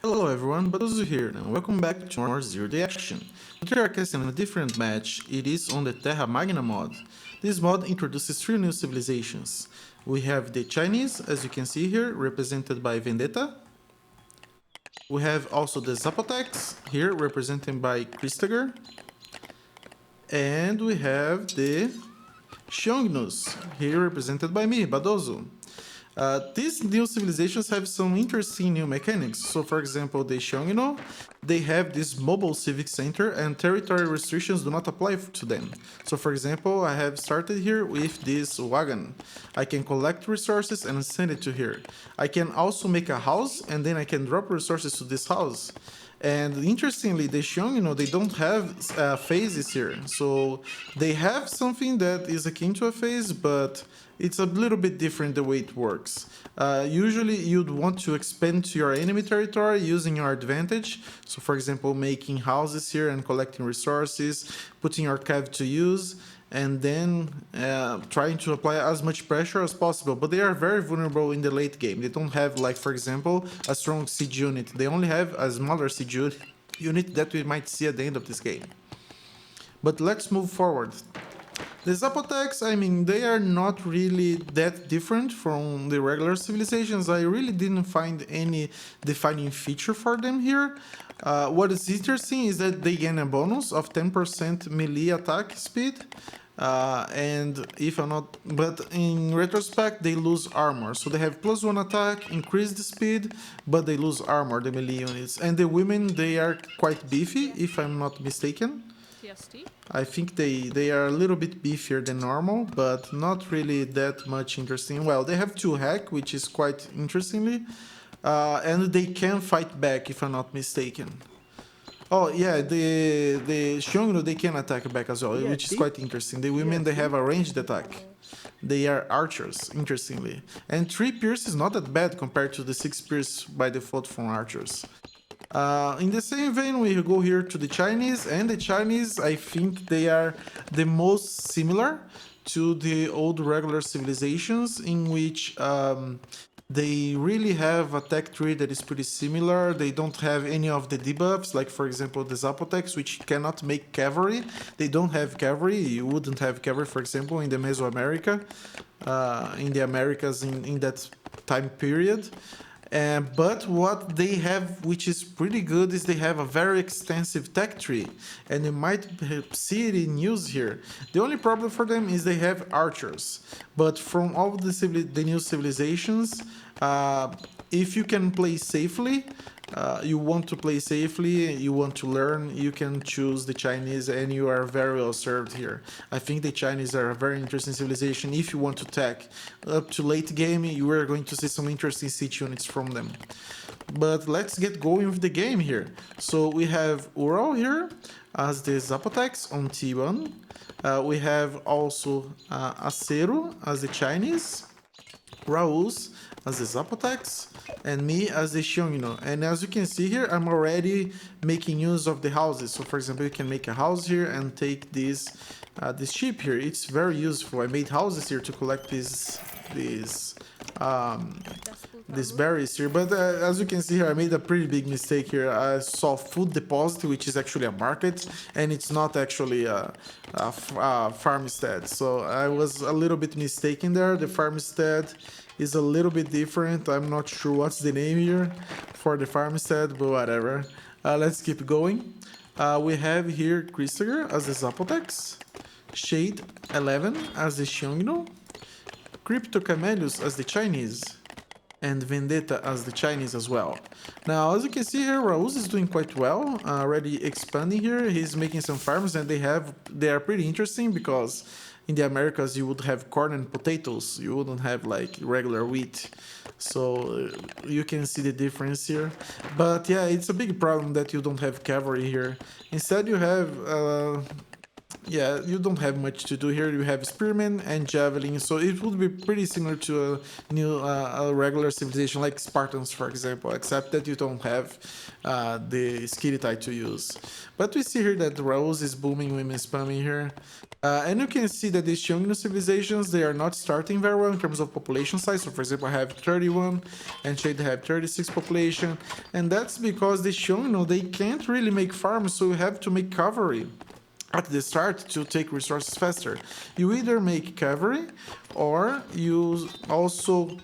Hello everyone, Baduzu here, and welcome back to more Zero Day Action. Today we are casting a different match. It is on the Terra Magna mod. This mod introduces 3 new civilizations. We have the Chinese, as you can see here, represented by Vendetta. We have also the Zapotecs, here represented by Christagger. And we have the Xiongnu's, here represented by me, Badozo. These new civilizations have some interesting new mechanics. So for example, the Xiongnu, they have this mobile civic center and territory restrictions do not apply to them. So for example, I have started here with this wagon. I can collect resources and send it to here. I can also make a house and then I can drop resources to this house. And interestingly, the Xiongnu, they don't have phases here. So they have something that is akin to a phase, but it's a little bit different the way it works. Usually you'd want to expand to your enemy territory using your advantage. So for example, making houses here and collecting resources, putting your cav to use, and then trying to apply as much pressure as possible. But they are very vulnerable in the late game. They don't have, like, for example, a strong siege unit. They only have a smaller siege unit that we might see at the end of this game. But let's move forward. The Zapotecs, I mean, they are not really that different from the regular civilizations. I really didn't find any defining feature for them here. What is interesting is that they gain a bonus of 10% melee attack speed. And if I'm not, but in retrospect, they lose armor. So they have +1 attack, increased speed, but they lose armor, the melee units. And the women, they are quite beefy, if I'm not mistaken. I think they are a little bit beefier than normal, but not really that much interesting. Well, they have 2 hack, which is quite interestingly. And they can fight back, if I'm not mistaken. Oh yeah, the Xiongnu, they can attack back as well, which is quite interesting. The women, they have a ranged attack. They are archers, interestingly. And 3 pierce is not that bad compared to the 6 pierce by default from archers. In the same vein, we go here to the Chinese, and the Chinese, I think they are the most similar to the old regular civilizations, in which they really have a tech tree that is pretty similar. They don't have any of the debuffs, like for example the Zapotecs, which cannot make cavalry. They don't have cavalry. You wouldn't have cavalry, for example, in the Mesoamerica, in the Americas in that time period. But what they have, which is pretty good, is they have a very extensive tech tree, and you might see it in use here. The only problem for them is they have archers, but from all the new civilizations, if you can play safely, you want to play safely, you want to learn, you can choose the Chinese and you are very well served here. I think the Chinese are a very interesting civilization. If you want to tech up to late game, you are going to see some interesting siege units from them. But let's get going with the game here. So we have Ural here as the Zapotecs on T1. We have also Aceru as the Chinese, Raus as the Zapotecs, and me as the Xiongnu. And as you can see here, I'm already making use of the houses. So for example, you can make a house here and take this sheep here. It's very useful. I made houses here to collect these berries here, but as you can see here, I made a pretty big mistake here. I saw food deposit, which is actually a market, and it's not actually a farmstead. So I was a little bit mistaken there. The farmstead is a little bit different. I'm not sure what's the name here for the farmstead, but whatever. Let's keep going. We have here Christopher as the Zapotecs, Shade 11 as the Xiongnu, Crypto Camelus as the Chinese, and Vendetta as the Chinese as well. Now, as you can see here, Raus is doing quite well, already expanding here. He's making some farms, and they are pretty interesting because in the Americas you would have corn and potatoes. You wouldn't have like regular wheat. So you can see the difference here. But yeah, it's a big problem that you don't have cavalry here. Instead you have yeah, you don't have much to do here. You have spearmen and javelin, so it would be pretty similar to a regular civilization like Spartans, for example, except that you don't have the skitite to use. But we see here that Rose is booming, women spamming here. And you can see that these Xiongnu civilizations, they are not starting very well in terms of population size. So for example, I have 31 and Shade have 36 population. And that's because the Xiongnu, they can't really make farms, so you have to make cavalry at the start to take resources faster. You either make cavalry or you also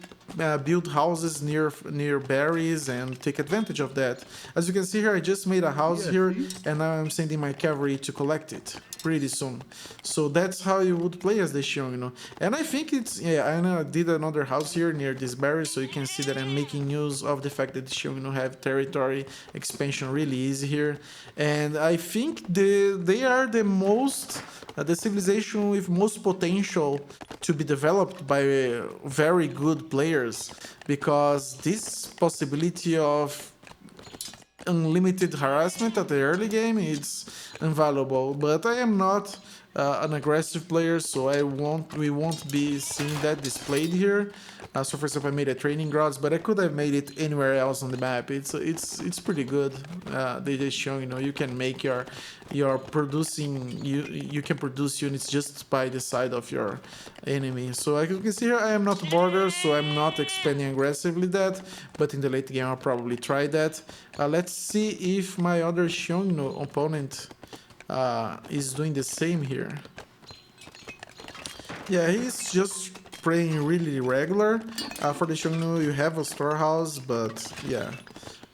build houses near berries and take advantage of that. As you can see here, I just made a house here and now I'm sending my cavalry to collect it pretty soon. So that's how you would play as the Xiongnu. And I think it's, yeah, I know I did another house here near this berries, so you can see that I'm making use of the fact that the Xiongnu have territory expansion really easy here. And I think they are the most the civilization with most potential to be developed by very good players, because this possibility of unlimited harassment at the early game is invaluable. But I am not an aggressive player, so we won't be seeing that displayed here. So for example, I made a training grounds, but I could have made it anywhere else on the map. It's pretty good. They just show, you know, you can make your producing, you can produce units just by the side of your enemy. So like you can see here, I am not border, so I'm not expanding aggressively that, but in the late game I'll probably try that. Let's see if my other Xiongnu opponent is doing the same here. Yeah, he's just playing really regular. For the Xiongnu, you have a storehouse, but yeah,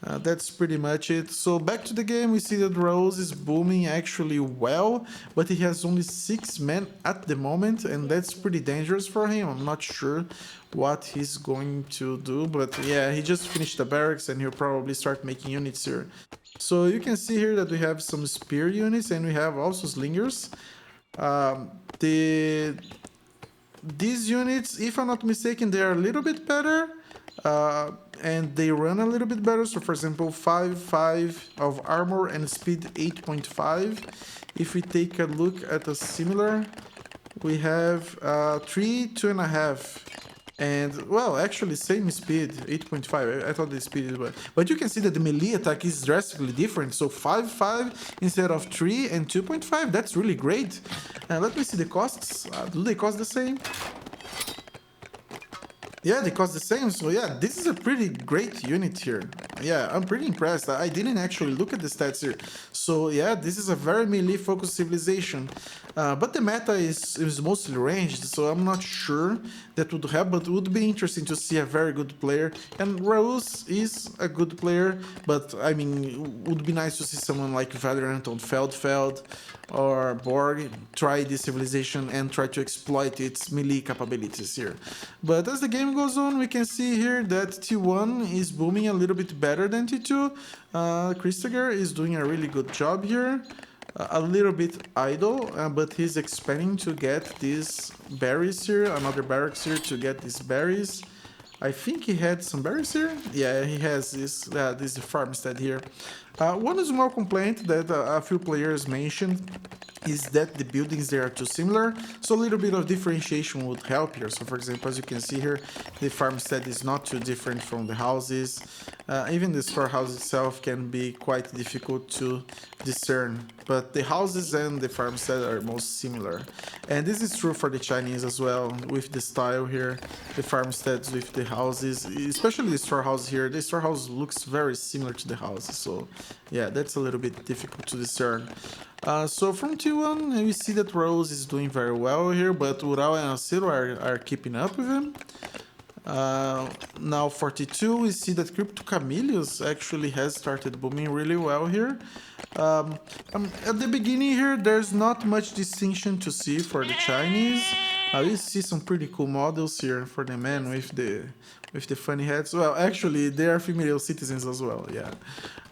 that's pretty much it. So back to the game, we see that Rose is booming actually well, but he has only 6 men at the moment, and that's pretty dangerous for him. I'm not sure what he's going to do, but yeah, he just finished the barracks and he'll probably start making units here. So you can see here that we have some spear units and we have also slingers. These units, if I'm not mistaken, they are a little bit better and they run a little bit better. So for example, 5 of armor and speed 8.5. If we take a look at a similar, we have 3, 2.5. And, well, actually, same speed, 8.5. I thought the speed is better. But you can see that the melee attack is drastically different. So 5 instead of 3 and 2.5. That's really great. Let me see the costs. Do they cost the same? Yeah, they cost the same. So yeah, this is a pretty great unit here. Yeah, I'm pretty impressed. I didn't actually look at the stats here. So yeah, this is a very melee focused civilization. But the meta is mostly ranged, so I'm not sure that would help, but it would be interesting to see a very good player. And Raus is a good player, but I mean, it would be nice to see someone like Valorant on Feldfeld or Borg try this civilization and try to exploit its melee capabilities here. But as the game goes on, we can see here that T1 is booming a little bit better than T2. Christopher is doing a really good job here. A little bit idle, but he's expanding to get these berries here, another barracks here to get these berries. I think he had some berries here. Yeah, he has this farmstead here. One small complaint that a few players mentioned is that the buildings there are too similar, so a little bit of differentiation would help here. So for example, as you can see here, the farmstead is not too different from the houses. Even the storehouse itself can be quite difficult to discern, but the houses and the farmstead are most similar. And this is true for the Chinese as well, with the style here, the farmsteads with the houses, especially the storehouse here. The storehouse looks very similar to the houses, so yeah, that's a little bit difficult to discern. So from T1, we see that Rose is doing very well here, but Ural and Acero are keeping up with him. Now 42, we see that Crypto Camillus actually has started booming really well here. At the beginning here, there's not much distinction to see for the Chinese. We see some pretty cool models here for the men with the funny heads. Well, actually, they are female citizens as well, yeah.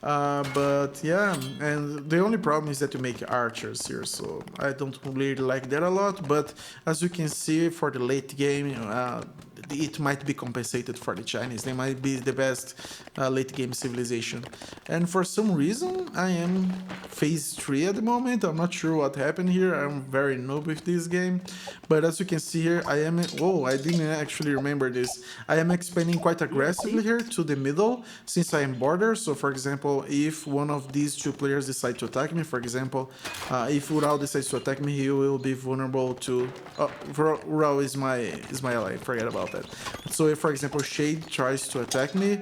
But yeah, and the only problem is that you make archers here, so I don't really like that a lot. But as you can see, for the late game, it might be compensated for the Chinese. They might be the best late game civilization. And for some reason, I am phase 3 at the moment. I'm not sure what happened here. I'm very noob with this game. But as you can see here, I am... Oh, I didn't actually remember this. I am expanding quite aggressively here to the middle since I am border. So for example, if one of these two players decide to attack me, for example, if Ural decides to attack me, he will be vulnerable to... Oh, Ural is my ally. Forget about that. So if, for example, Shade tries to attack me,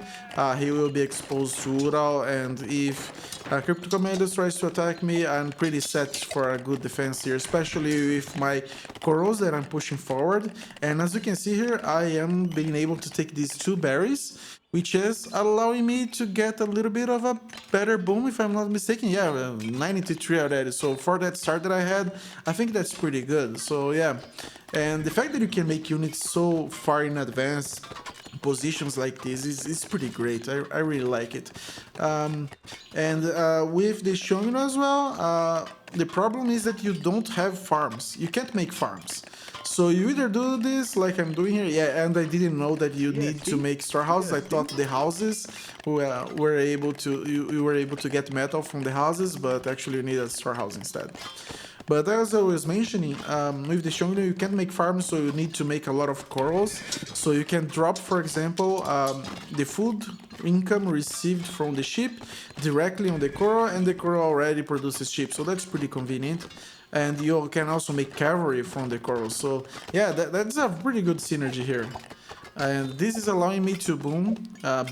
he will be exposed to Ural, and if Crypto Commandos tries to attack me, I'm pretty set for a good defense here, especially with my corals that I'm pushing forward. And as you can see here, I am being able to take these 2 berries, which is allowing me to get a little bit of a better boom, if I'm not mistaken. Yeah, 93 already. So for that start that I had, I think that's pretty good. So yeah, and the fact that you can make units so far in advance positions like this is pretty great. I really like it. And with the Xiongnu as well, the problem is that you don't have farms. You can't make farms. So you either do this like I'm doing here, yeah, and I didn't know that you need to make storehouses. I thought the houses were able to, you were able to get metal from the houses, but actually you need a storehouse instead. But as I was mentioning, with the Xiongnu, you can't make farms, so you need to make a lot of corals. So you can drop, for example, the food income received from the ship directly on the coral, and the coral already produces ship, so that's pretty convenient. And you can also make cavalry from the corals. So yeah, that's a pretty good synergy here. And this is allowing me to boom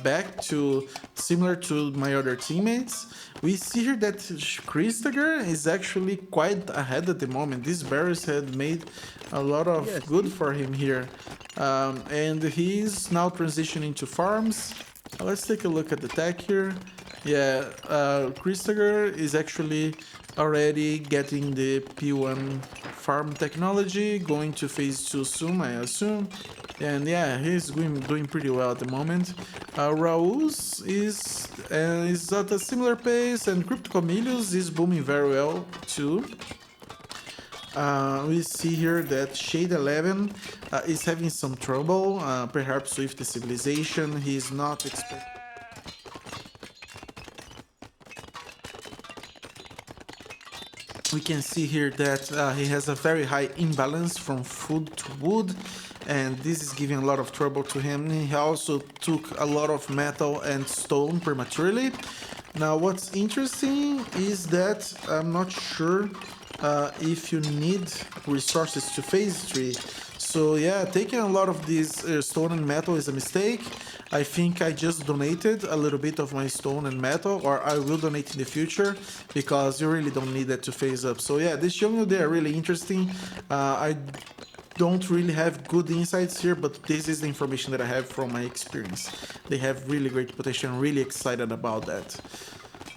back to similar to my other teammates. We see here that Christopher is actually quite ahead at the moment. These berries had made a lot of good for him here. And he's now transitioning to farms. Let's take a look at the tech here. Yeah, Christopher is actually already getting the P1 farm technology, going to phase 2 soon, I assume. And yeah, he's doing pretty well at the moment. Raul's is at a similar pace, and Crypto Commandos is booming very well too. We see here that Shade 11 is having some trouble, perhaps with the civilization. He's not expecting... We can see here that he has a very high imbalance from food to wood, and this is giving a lot of trouble to him. He also took a lot of metal and stone prematurely. Now what's interesting is that I'm not sure if you need resources to phase 3. So yeah, taking a lot of this stone and metal is a mistake. I think I just donated a little bit of my stone and metal, or I will donate in the future, because you really don't need that to phase up. So yeah, this Xiongnu, they are really interesting. I don't really have good insights here, but this is the information that I have from my experience. They have really great potential. I'm really excited about that.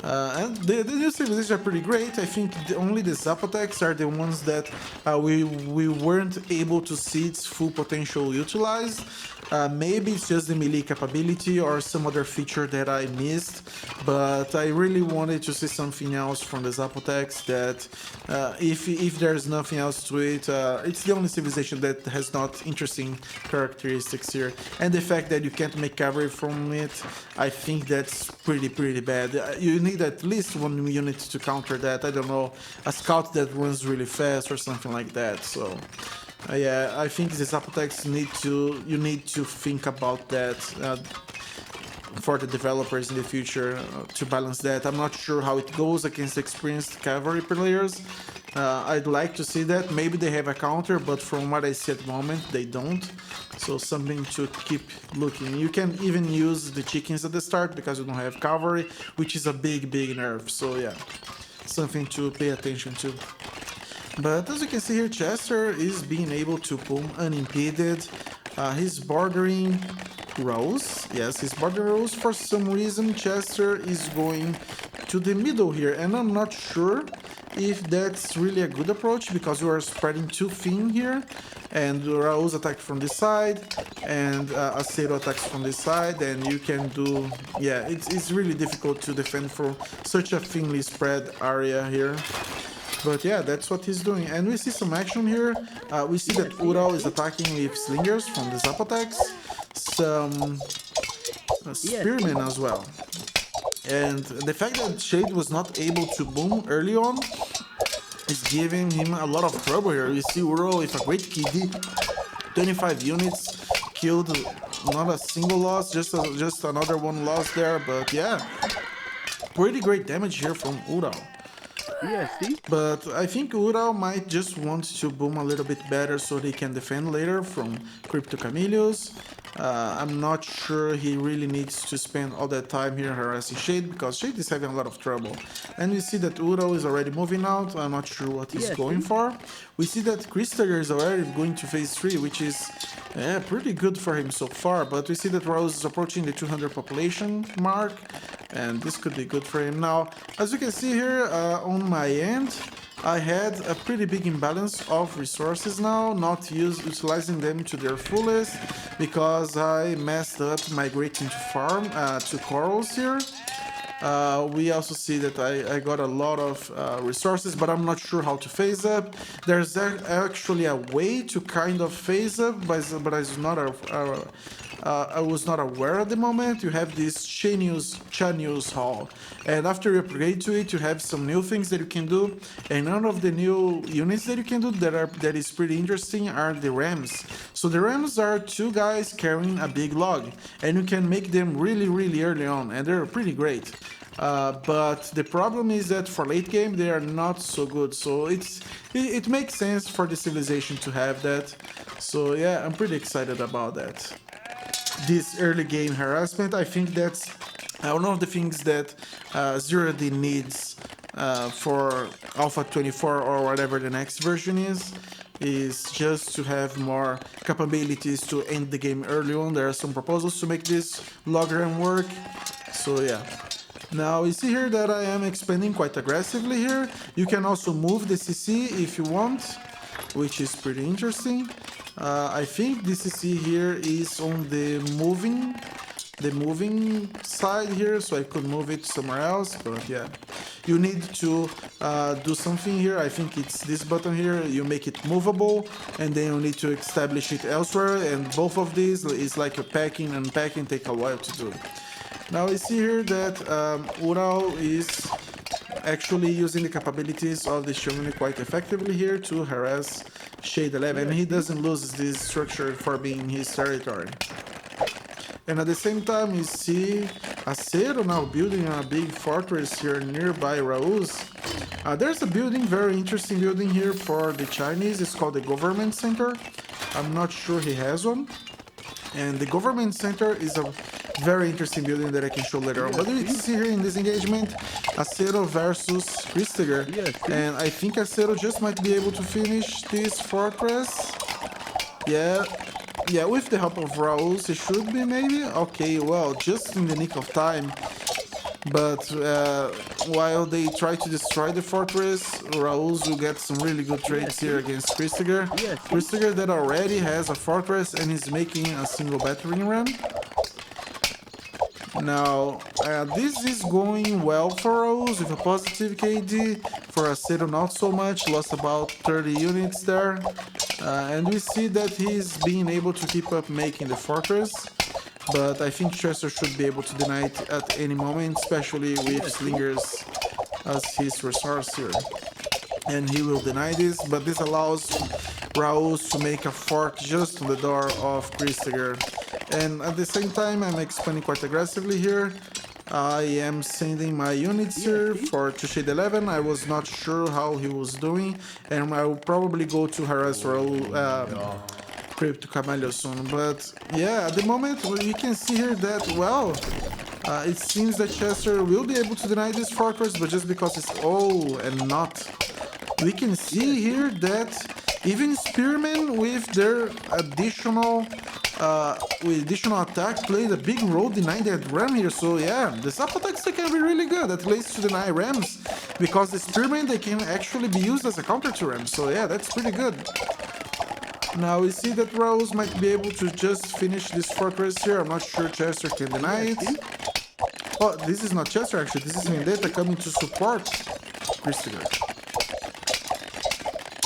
And the new civilizations are pretty great. I think only the Zapotecs are the ones that we weren't able to see its full potential utilized. Maybe it's just the melee capability or some other feature that I missed, but I really wanted to see something else from the Zapotecs that if there's nothing else to it, it's the only civilization that has not interesting characteristics here. And the fact that you can't make cavalry from it, I think that's pretty bad. You need at least one unit to counter that. I don't know, a scout that runs really fast or something like that. So yeah, I think the Zapotecs you need to think about that for the developers in the future to balance that. I'm not sure how it goes against experienced cavalry players. I'd like to see that. Maybe they have a counter, but from what I see at the moment, they don't. So something to keep looking. You can even use the chickens at the start because you don't have cavalry, which is a big nerf. So yeah, something to pay attention to. But as you can see here, Chester is being able to boom unimpeded. He's bordering rows. Yes, he's bordering rows. For some reason, Chester is going to the middle here, and I'm not sure if that's really a good approach because you are spreading too thin here, and Raul's attack from this side, and Acero attacks from this side, and you can do... Yeah, it's really difficult to defend from such a thinly spread area here. But yeah, that's what he's doing. And we see some action here. We see that Ural is attacking with slingers from the Zapotecs, some spearmen as well. And the fact that Shade was not able to boom early on is giving him a lot of trouble here. You see Ural with a great KD, 25 units, killed, not a single loss, just another one loss there. But yeah, pretty great damage here from Ural. But I think Ural might just want to boom a little bit better so they can defend later from Crypto Camellios. I'm not sure he really needs to spend all that time here harassing Shade, because Shade is having a lot of trouble. And we see that Ural is already moving out. I'm not sure what he's going for. We see that Christagger is already going to phase 3, which is pretty good for him so far. But we see that Rose is approaching the 200 population mark, and this could be good for him. Now, as you can see here on my end, I had a pretty big imbalance of resources now, not utilizing them to their fullest, because I messed up migrating to farm, to corals here. We also see that I got a lot of resources, but I'm not sure how to phase up. There's actually a way to kind of phase up, but I was not aware at the moment. You have this Xiongnu hall, and after you upgrade to it, you have some new things that you can do. And one of the new units that you can do that is pretty interesting are the rams. So the rams are two guys carrying a big log, and you can make them really early on, and they're pretty great. But the problem is that for late game they are not so good. So it makes sense for the civilization to have that. So yeah, I'm pretty excited about that. This early game harassment, I think that's one of the things that Zero D needs for Alpha 24 or whatever the next version is just to have more capabilities to end the game early on. There are some proposals to make this logarithm work. So yeah. Now you see here that I am expanding quite aggressively here. You can also move the CC if you want, which is pretty interesting. I think the CC here is on the moving side here, so I could move it somewhere else. But yeah, you need to do something here. I think it's this button here. You make it movable, and then you need to establish it elsewhere. And both of these is like a packing and unpacking, take a while to do. Now we see here that Ural is actually using the capabilities of the Xiongnu quite effectively here to harass Shade 11, and he doesn't lose this structure for being his territory. And at the same time, you see Acero now building a big fortress here nearby Rauz. There's a building, very interesting building here for the Chinese. It's called the Government Center. I'm not sure he has one. And the Government Center is a very interesting building that I can show later on. But we can see here in this engagement, Acero versus Christagger. And I think Acero just might be able to finish this fortress. Yeah, with the help of Raul, it should be maybe. Okay, well, just in the nick of time. But while they try to destroy the fortress, Raul will get some really good trades here against Christagger. Christagger that already has a fortress and is making a single battering ram. Now, this is going well for Rose with a positive KD. For Acero, not so much, lost about 30 units there. And we see that he's being able to keep up making the fortress. But I think Chester should be able to deny it at any moment, especially with Slingers as his resource here. And he will deny this, but this allows Raul to make a fork just on the door of Christagger. And at the same time, I'm expanding quite aggressively here. I am sending my units here to Shade 11. I was not sure how he was doing, and I will probably go to harass Raul Crypto Camellia soon. But yeah, at the moment, we can see here that, well, it seems that Chester will be able to deny this fortress, but just because it's all and not. We can see here that even Spearmen with their additional attack played a big role denying that ram here. So yeah, the Zapotecs can be really good at least to deny rams, because the Spearmen, they can actually be used as a counter to rams. So yeah, that's pretty good. Now we see that Rose might be able to just finish this fortress here. I'm not sure Chester can deny it. Oh, this is not Chester actually, this is Vendetta coming to support Christagger.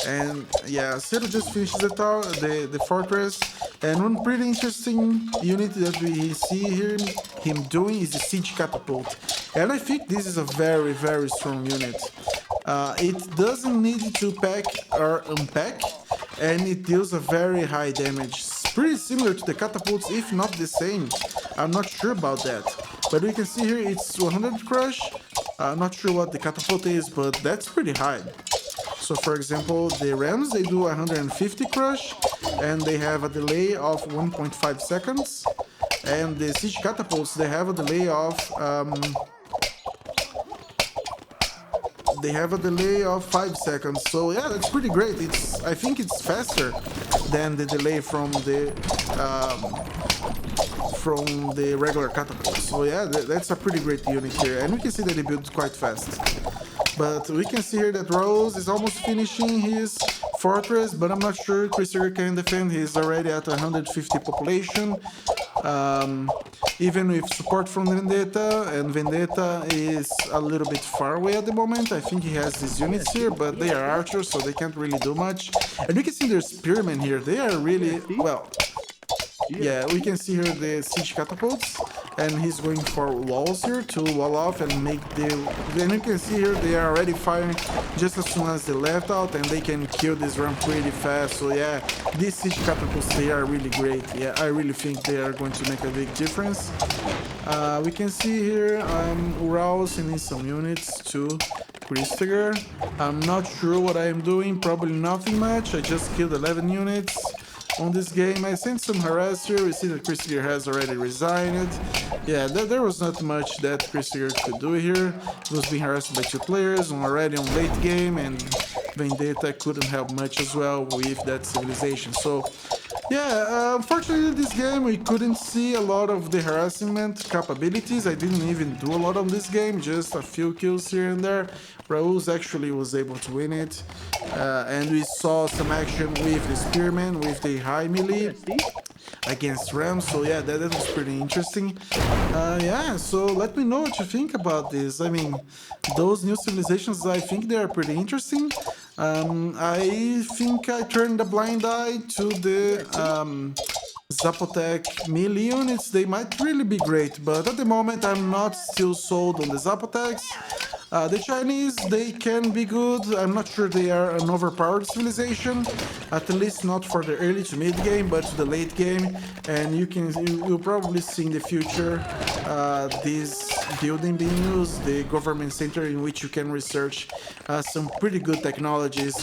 And yeah, Ciro just finishes the fortress. And one pretty interesting unit that we see here him doing is the siege catapult. And I think this is a very, very strong unit. It doesn't need to pack or unpack, and it deals a very high damage. It's pretty similar to the catapults, if not the same. I'm not sure about that. But we can see here it's 100 crush. Not sure what the catapult is, but that's pretty high. So for example, the Rams, they do 150 crush, and they have a delay of 1.5 seconds. And the siege catapults, they have a delay of 5 seconds. So yeah, that's pretty great. I think it's faster than the delay from the regular catapult. So yeah, that's a pretty great unit here, and we can see that he builds quite fast. But we can see here that Rose is almost finishing his fortress, but I'm not sure Christopher can defend. He's already at 150 population. Even with support from Vendetta, and Vendetta is a little bit far away at the moment. I think he has these units here, but they are archers, so they can't really do much. And we can see there's spearmen here. They are really, well, yeah, we can see here the siege catapults, and he's going for walls here to wall off and make the... Then you can see here they are already firing just as soon as they left out, and they can kill this ram pretty fast. So yeah, these siege catapults, they are really great. Yeah, I really think they are going to make a big difference. We can see here Ural sending some units to Christopher. I'm not sure what I am doing, probably nothing much. I just killed 11 units on this game. I sent some harass here. We see that Christopher has already resigned. Yeah, there was not much that Christopher could do here. He was being harassed by 2 players already on late game, and Vendetta couldn't help much as well with that civilization. So yeah, unfortunately this game we couldn't see a lot of the harassment capabilities. I didn't even do a lot on this game, just a few kills here and there. Raouz actually was able to win it, and we saw some action with the spearman with the high melee against Rams. So yeah, that was pretty interesting. Yeah, so let me know what you think about this. I mean, those new civilizations, I think they are pretty interesting. I think I turned a blind eye to the Zapotec melee units. They might really be great, but at the moment I'm not still sold on the Zapotecs. The Chinese, they can be good. I'm not sure they are an overpowered civilization, at least not for the early to mid game, but to the late game. And you'll probably see in the future this building being used, the government center in which you can research some pretty good technologies.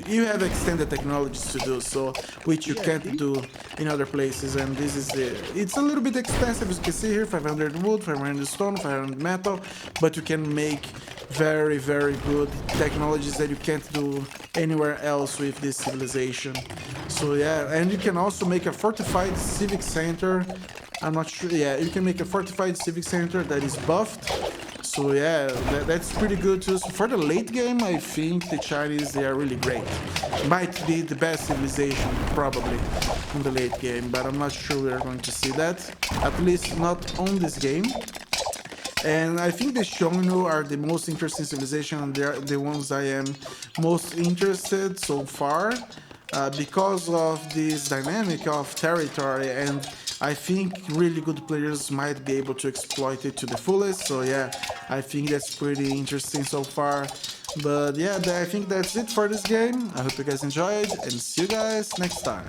You have extended technologies to do so, which you can't do in other places. And this is it's a little bit expensive, as you can see here, 500 wood, 500 stone, 500 metal, but you can make very, very good technologies that you can't do anywhere else with this civilization. So yeah, and you can also make a fortified civic center. I'm not sure. Yeah, you can make a fortified civic center that is buffed. So yeah, that's pretty good too. So for the late game, I think the Chinese, they are really great. Might be the best civilization probably in the late game, but I'm not sure we are going to see that. At least not on this game. And I think the Xiongnu are the most interesting civilization, and they're the ones I am most interested so far, because of this dynamic of territory, and I think really good players might be able to exploit it to the fullest. So yeah, I think that's pretty interesting so far. But yeah, I think that's it for this game. I hope you guys enjoyed, and see you guys next time.